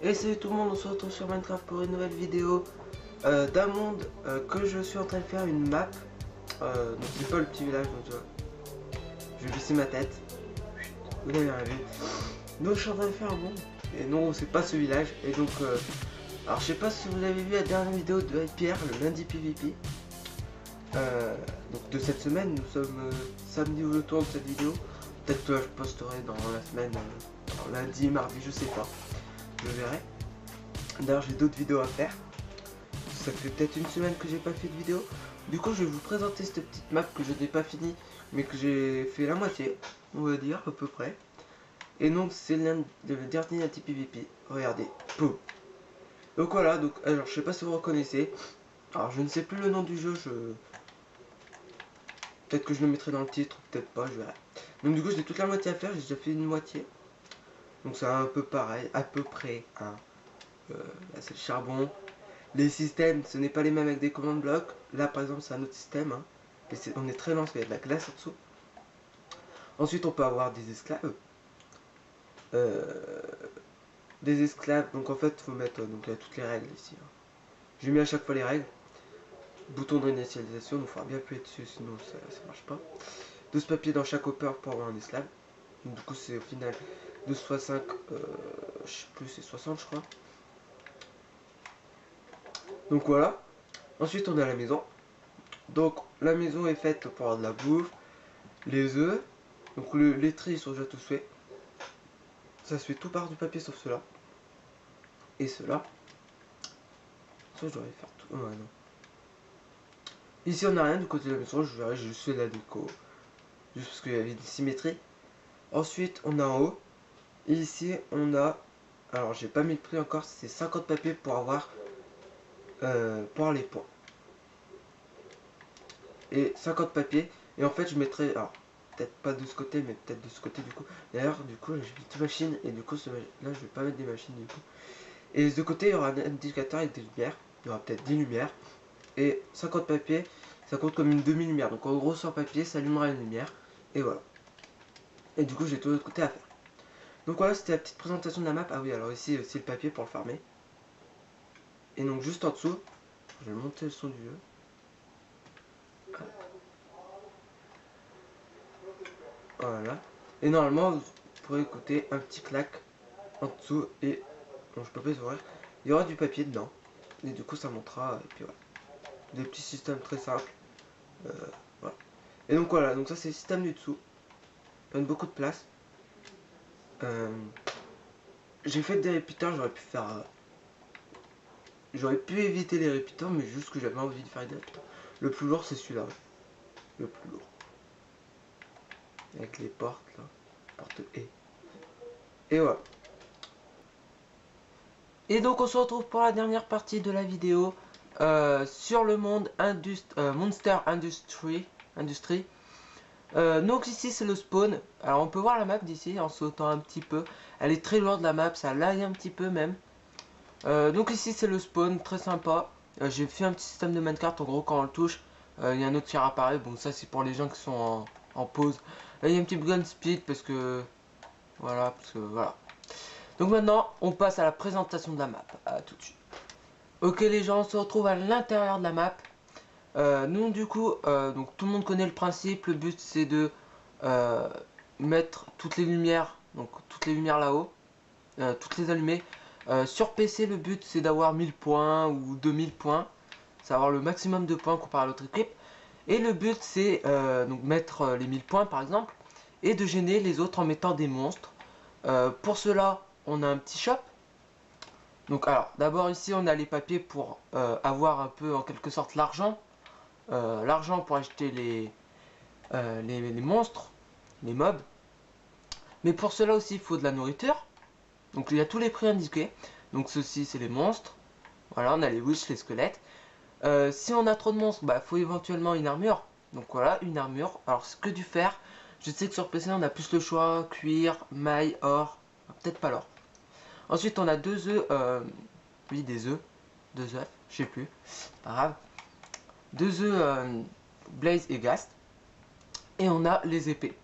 Et salut tout le monde, on se retrouve sur Minecraft pour une nouvelle vidéo d'un monde que je suis en train de faire une map. Donc c'est pas le petit village, donc je vais baisser ma tête. Vous l'avez rien vu. Donc je suis en train de faire un monde. Et non, c'est pas ce village. Et donc, alors je sais pas si vous avez vu la dernière vidéo de Pierre, le lundi PVP. Donc de cette semaine, nous sommes samedi où je tourne cette vidéo. Peut-être que je posterai dans la semaine, lundi, mardi, je sais pas. Je verrai. D'ailleurs j'ai d'autres vidéos à faire. Ça fait peut-être une semaine que j'ai pas fait de vidéo. Du coup je vais vous présenter cette petite map que je n'ai pas fini, mais que j'ai fait la moitié, on va dire à peu près. Et donc c'est le dernier anti-PVP. Regardez. Poum. Donc voilà, donc alors je sais pas si vous reconnaissez. Alors je ne sais plus le nom du jeu, peut-être que je le mettrai dans le titre, peut-être pas, je verrai. Donc du coup j'ai toute la moitié à faire, j'ai déjà fait une moitié. Donc c'est un peu pareil, à peu près. Hein. Là c'est le charbon. Les systèmes, ce n'est pas les mêmes avec des commandes blocs. Là par exemple c'est un autre système. Hein. On est très lent parce qu'il y a de la glace en dessous. Ensuite on peut avoir des esclaves. Des esclaves, donc en fait il faut mettre donc, il y a toutes les règles ici. Hein. J'ai mis à chaque fois les règles. Bouton de réinitialisation, il faudra bien appuyer dessus sinon ça marche pas. 12 papiers dans chaque hopper pour avoir un esclave. Donc, du coup c'est au final 2 x 5, je sais plus, c'est 60 je crois. Donc voilà. Ensuite on a la maison. Donc la maison est faite pour avoir de la bouffe, les œufs, donc les traits sont déjà tous faits. Ça se fait tout par du papier sauf cela. Et cela. Ça je devrais faire tout. Oh, non. Ici on n'a rien du côté de la maison, je verrai, j'ai juste fait de la déco. Juste parce qu'il y avait une symétrie. Ensuite on a en haut. Et ici on a. Alors j'ai pas mis le prix encore, c'est 50 papiers pour avoir les points. Et 50 papiers. Et en fait je mettrai. Alors peut-être pas de ce côté, mais peut-être de ce côté du coup. D'ailleurs du coup j'ai mis deux machines et du coup là je vais pas mettre des machines du coup. Et de ce côté il y aura un indicateur avec des lumières. Il y aura peut-être 10 lumières. Et 50 papiers, ça compte comme une demi-lumière. Donc en gros 100 papiers, ça allumera une lumière. Et voilà. Et du coup j'ai tout l'autre côté à faire. Donc voilà, c'était la petite présentation de la map. Ah oui, alors ici aussi le papier pour le farmer. Et donc juste en dessous, je vais monter le son du jeu. Voilà. Et normalement, vous pourrez écouter un petit clac en dessous et bon, je peux pas les ouvrir. Il y aura du papier dedans. Et du coup, ça montera. Et puis voilà. Des petits systèmes très simples. Voilà. Et donc voilà, donc ça c'est le système du dessous. Il donne beaucoup de place. J'ai fait des répéteurs, j'aurais pu faire. J'aurais pu éviter les répéteurs, mais juste que j'avais envie de faire des répéteurs. Le plus lourd c'est celui-là. Le plus lourd. Avec les portes là. Porte E. Et voilà. Et donc on se retrouve pour la dernière partie de la vidéo sur le monde Monster Industry. Donc ici c'est le spawn. Alors on peut voir la map d'ici en sautant un petit peu. Elle est très lourde la map, ça lag un petit peu même. Donc ici c'est le spawn, très sympa. J'ai fait un petit système de minecart, en gros quand on le touche, il y a un autre qui apparaît. Bon ça c'est pour les gens qui sont en pause. Là il y a un petit gun speed parce que voilà. Donc maintenant on passe à la présentation de la map. À tout de suite. Ok les gens, on se retrouve à l'intérieur de la map. Nous du coup, donc tout le monde connaît le principe. Le but c'est de mettre toutes les lumières, donc toutes les lumières là-haut, toutes les allumer. Sur PC le but c'est d'avoir 1000 points ou 2000 points, c'est avoir le maximum de points comparé à l'autre équipe. Et le but c'est donc mettre les 1000 points par exemple et de gêner les autres en mettant des monstres. Pour cela on a un petit shop. Donc alors d'abord ici on a les papiers pour avoir un peu en quelque sorte l'argent. L'argent pour acheter les monstres, les mobs. Mais pour cela aussi il faut de la nourriture. Donc il y a tous les prix indiqués. Donc ceci c'est les monstres. Voilà, on a les witch, les squelettes. Si on a trop de monstres, bah faut éventuellement une armure. Donc voilà, une armure. Alors c'est que du fer. Je sais que sur PC on a plus le choix, cuir, maille, or. Peut-être pas l'or. Ensuite on a deux œufs. Oui, des œufs. Deux œufs, je sais plus. Pas grave. Deux œufs blaze et ghast. Et on a les épées.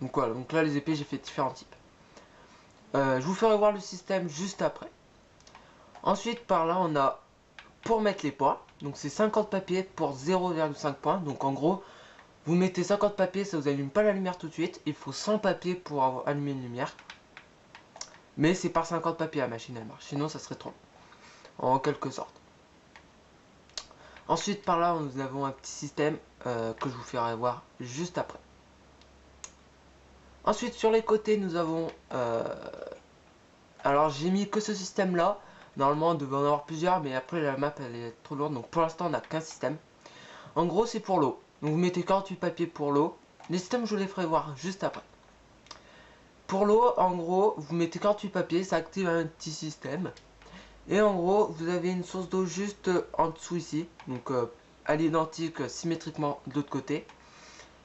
Donc voilà, donc là les épées j'ai fait différents types. Je vous ferai voir le système juste après. Ensuite par là on a pour mettre les points, donc c'est 50 papiers pour 0,5 points. Donc en gros vous mettez 50 papiers, ça vous allume pas la lumière tout de suite. Il faut 100 papiers pour allumer une lumière. Mais c'est par 50 papiers la machine elle marche, sinon ça serait trop en quelque sorte. Ensuite par là nous avons un petit système que je vous ferai voir juste après. Ensuite sur les côtés nous avons alors j'ai mis que ce système là. Normalement on devait en avoir plusieurs, mais après la map elle est trop lourde, donc pour l'instant on n'a qu'un système. En gros c'est pour l'eau, donc vous mettez 48 papiers pour l'eau. Les systèmes je les ferai voir juste après. Pour l'eau en gros vous mettez 48 papiers, ça active un petit système. Et en gros vous avez une source d'eau juste en dessous ici, donc à l'identique symétriquement de l'autre côté.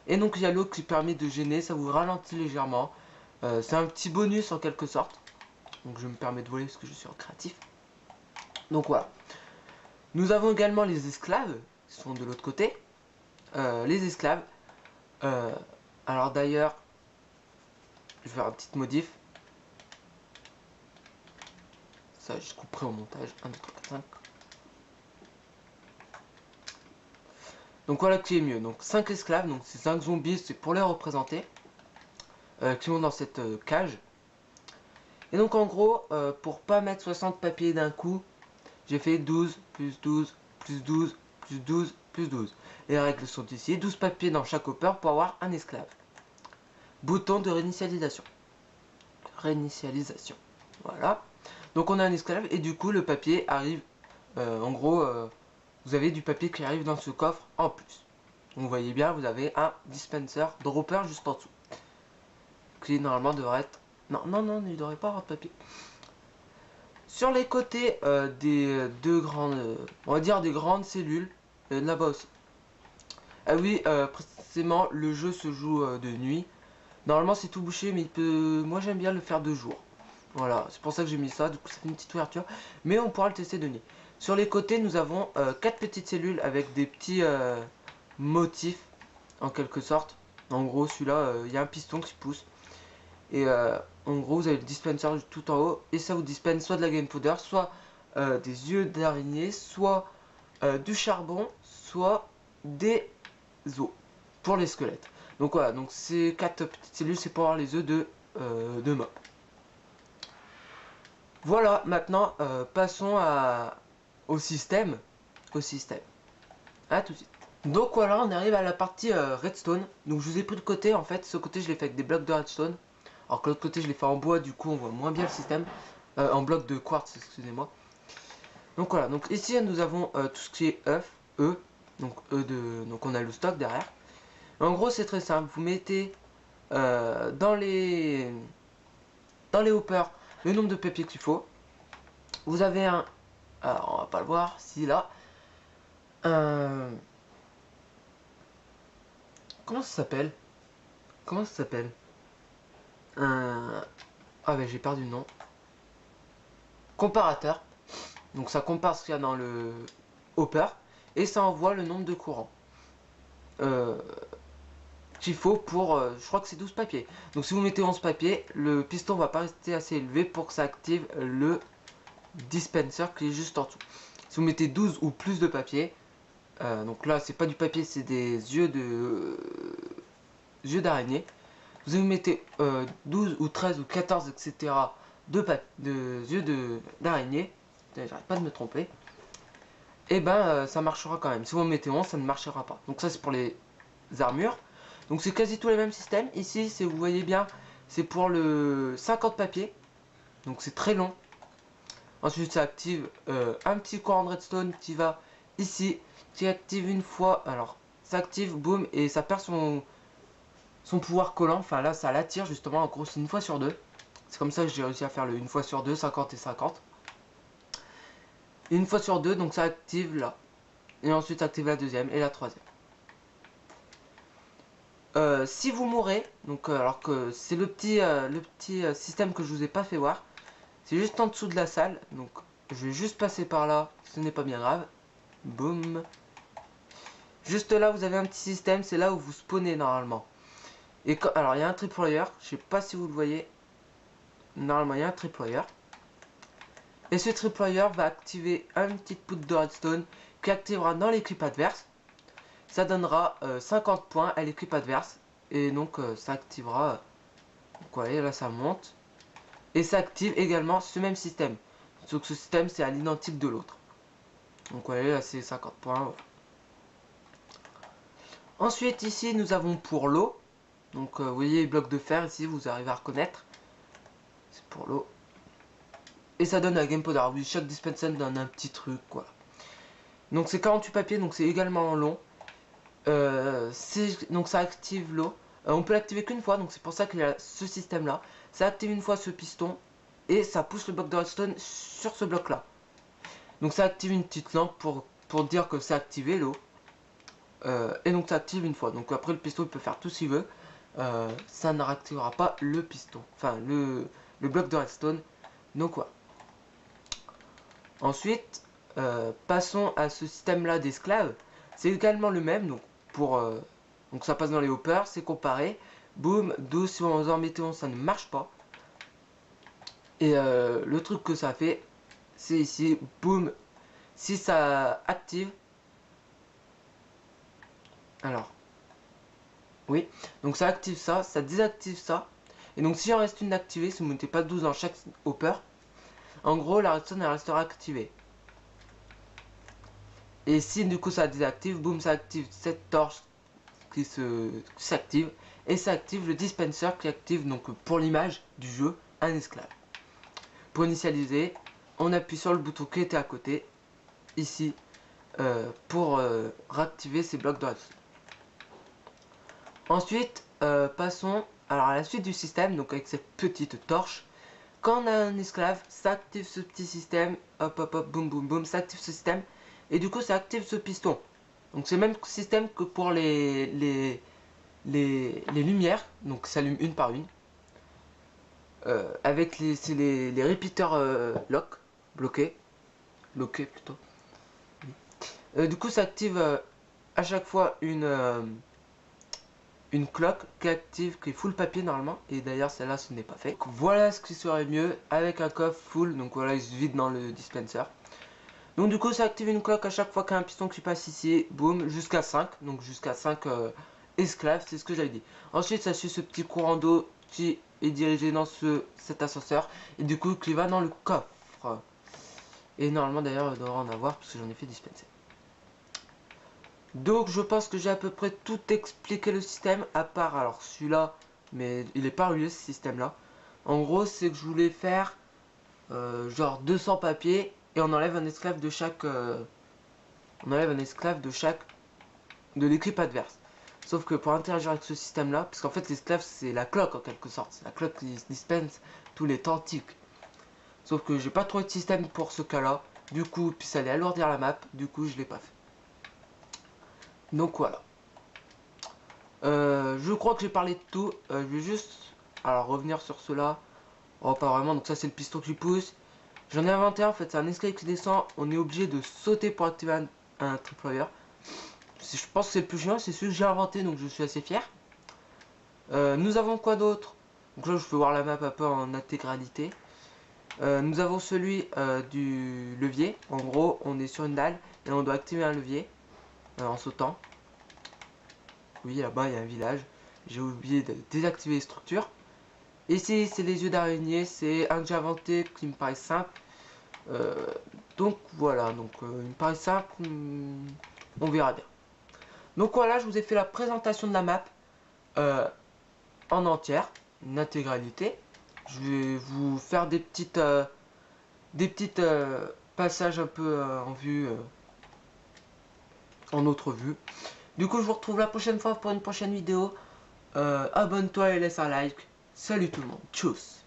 Et donc il y a l'eau qui permet de gêner, ça vous ralentit légèrement. C'est un petit bonus en quelque sorte. Donc je me permets de voler parce que je suis en créatif. Donc voilà. Nous avons également les esclaves, qui sont de l'autre côté. Les esclaves. Alors d'ailleurs, je vais faire une petite modif. Ça, je couperai au montage. 1, 2, 3, 4, 5. Donc voilà qui est mieux. Donc 5 esclaves, donc c'est 5 zombies, c'est pour les représenter. Qui vont dans cette cage. Et donc en gros, pour pas mettre 60 papiers d'un coup, j'ai fait 12, plus 12, plus 12, plus 12, plus 12. Les règles sont ici, 12 papiers dans chaque hopper pour avoir un esclave. Bouton de réinitialisation. Réinitialisation. Voilà. Donc on a un esclave et du coup le papier arrive, en gros, vous avez du papier qui arrive dans ce coffre en plus. Donc vous voyez bien, vous avez un dispenser dropper juste en dessous. Qui normalement devrait être... Non, non, non, il ne devrait pas avoir de papier. Sur les côtés des deux grandes, on va dire des grandes cellules, là-bas aussi. Ah oui, précisément, le jeu se joue de nuit. Normalement c'est tout bouché, mais il peut... moi j'aime bien le faire de jour. Voilà, c'est pour ça que j'ai mis ça, du coup ça fait une petite ouverture. Mais on pourra le tester de nuit. Sur les côtés, nous avons 4 petites cellules avec des petits motifs, en quelque sorte. En gros, celui-là, il y a un piston qui pousse. Et en gros, vous avez le dispenser tout en haut. Et ça vous dispense soit de la gunpowder, soit des yeux d'araignée, soit du charbon, soit des os pour les squelettes. Donc voilà, donc ces 4 petites cellules, c'est pour avoir les œufs de mob. Voilà, maintenant passons au système. A tout de suite. Donc voilà, on arrive à la partie redstone. Donc je vous ai pris le côté, en fait, ce côté je l'ai fait avec des blocs de redstone. Alors que l'autre côté je l'ai fait en bois, du coup on voit moins bien le système. En bloc de quartz, excusez-moi. Donc voilà, donc ici nous avons tout ce qui est œuf, donc on a le stock derrière. En gros c'est très simple, vous mettez dans les hoppers le nombre de papiers qu'il faut. Vous avez un, alors on va pas le voir, si là, comment ça s'appelle? Ah ben j'ai perdu le nom. Comparateur. Donc ça compare ce qu'il y a dans le hopper et ça envoie le nombre de courants qu'il faut pour, je crois que c'est 12 papiers. Donc si vous mettez 11 papiers, le piston va pas rester assez élevé pour que ça active le dispenser qui est juste en dessous. Si vous mettez 12 ou plus de papier, donc là c'est pas du papier, c'est des yeux d'araignée. Vous mettez 12 ou 13 ou 14 etc de yeux d'araignée, j'arrête pas de me tromper, et ben ça marchera quand même. Si vous mettez 11, ça ne marchera pas. Donc ça c'est pour les armures. Donc c'est quasi tout le même système. Ici, si vous voyez bien, c'est pour le 50 papiers. Donc c'est très long. Ensuite ça active un petit courant de redstone qui va ici, qui active une fois. Alors ça active, boum, et ça perd son pouvoir collant. Enfin là ça l'attire justement, en gros c'est une fois sur deux. C'est comme ça que j'ai réussi à faire le une fois sur deux, 50 et 50. Une fois sur deux, donc ça active là. Et ensuite ça active la deuxième et la troisième. Si vous mourrez, donc alors que c'est le petit système que je vous ai pas fait voir, c'est juste en dessous de la salle, donc je vais juste passer par là, ce n'est pas bien grave. Boum. Juste là vous avez un petit système, c'est là où vous spawnez normalement. Et quand, alors il y a un tripwire, je sais pas si vous le voyez. Normalement il y a un tripwire. Et ce tripwire va activer une petite poudre de redstone qui activera dans l'équipe adverse. Ça donnera 50 points à l'équipe adverse. Et donc ça activera, donc vous voyez là ça monte. Et ça active également ce même système. Sauf que ce système c'est à l'identique de l'autre. Donc vous voyez là c'est 50 points. Voilà. Ensuite ici nous avons pour l'eau. Donc vous voyez les blocs de fer ici, vous arrivez à reconnaître. C'est pour l'eau. Et ça donne un game powder. Oui, chaque dispenser donne un petit truc quoi. Donc c'est 48 papiers, donc c'est également long. Donc ça active l'eau. On peut l'activer qu'une fois, donc c'est pour ça qu'il y a ce système là. Ça active une fois ce piston et ça pousse le bloc de redstone sur ce bloc là. Donc ça active une petite lampe pour dire que c'est activé l'eau. Et donc ça active une fois. Donc après le piston il peut faire tout ce qu'il veut. Ça ne réactivera pas le piston. Enfin le bloc de redstone. Donc voilà. Ensuite, passons à ce système là d'esclaves. C'est également le même. Donc ça passe dans les hoppers, c'est comparé. Boum, 12 si on en mettez 11, ça ne marche pas. Et le truc que ça fait, c'est ici, boum, si ça active. Alors, oui, donc ça active ça, ça désactive ça. Et donc si en reste une activée, si vous ne mettez pas 12 dans chaque hopper, en gros la redstone elle restera activée. Et si du coup ça désactive, boum, ça active cette torche qui s'active. Et ça active le dispenser qui active donc pour l'image du jeu un esclave. Pour initialiser, on appuie sur le bouton qui était à côté, ici, pour réactiver ces blocs de redstone. Ensuite, passons alors à la suite du système, donc avec cette petite torche. Quand on a un esclave, ça active ce petit système, hop hop hop, boum boum boum, ça active ce système, et du coup ça active ce piston. Donc c'est le même système que pour les lumières, donc ça s'allume une par une. Avec les repeaters lock, bloqués plutôt. Du coup ça active à chaque fois une cloque qui active, qui est full papier normalement, et d'ailleurs celle-là ce n'est pas fait. Donc, voilà ce qui serait mieux avec un coffre full, donc voilà il se vide dans le dispenser. Donc du coup ça active une cloque à chaque fois qu'il y a un piston qui passe ici, boum, jusqu'à 5, donc jusqu'à 5 esclaves, c'est ce que j'avais dit. Ensuite ça suit ce petit courant d'eau qui est dirigé dans cet ascenseur, et du coup qui va dans le coffre. Et normalement d'ailleurs il devrait en avoir, parce que j'en ai fait dispenser. Donc je pense que j'ai à peu près tout expliqué le système, à part alors celui-là, mais il est pas relié ce système là. En gros c'est que je voulais faire genre 200 papiers et on enlève un esclave de chaque de l'équipe adverse. Sauf que pour interagir avec ce système là, parce qu'en fait l'esclave c'est la cloque en quelque sorte, c'est la cloque qui dispense tous les tantiques. Sauf que j'ai pas trouvé de système pour ce cas là, du coup puis ça allait alourdir la map, du coup je l'ai pas fait. Donc voilà. Je crois que j'ai parlé de tout. Je vais juste alors revenir sur cela. Oh pas vraiment, donc ça c'est le piston qui pousse. J'en ai inventé un en fait, c'est un escalier qui descend. On est obligé de sauter pour activer un tripwire. Je pense que c'est le plus chiant, c'est celui que j'ai inventé, donc je suis assez fier. Nous avons quoi d'autre? Donc là je peux voir la map un peu en intégralité. Nous avons celui du levier. En gros on est sur une dalle et on doit activer un levier en sautant. Oui, là-bas il y a un village. J'ai oublié de désactiver les structures. Ici c'est les yeux d'araignée, c'est un que j'ai inventé qui me paraît simple. Donc voilà, donc il me paraît simple, on verra bien. Donc voilà, je vous ai fait la présentation de la map en entière, une intégralité. Je vais vous faire des petites passages un peu en vue, en autre vue. Du coup je vous retrouve la prochaine fois pour une prochaine vidéo. Abonne-toi et laisse un like. Salut tout le monde, tchuss.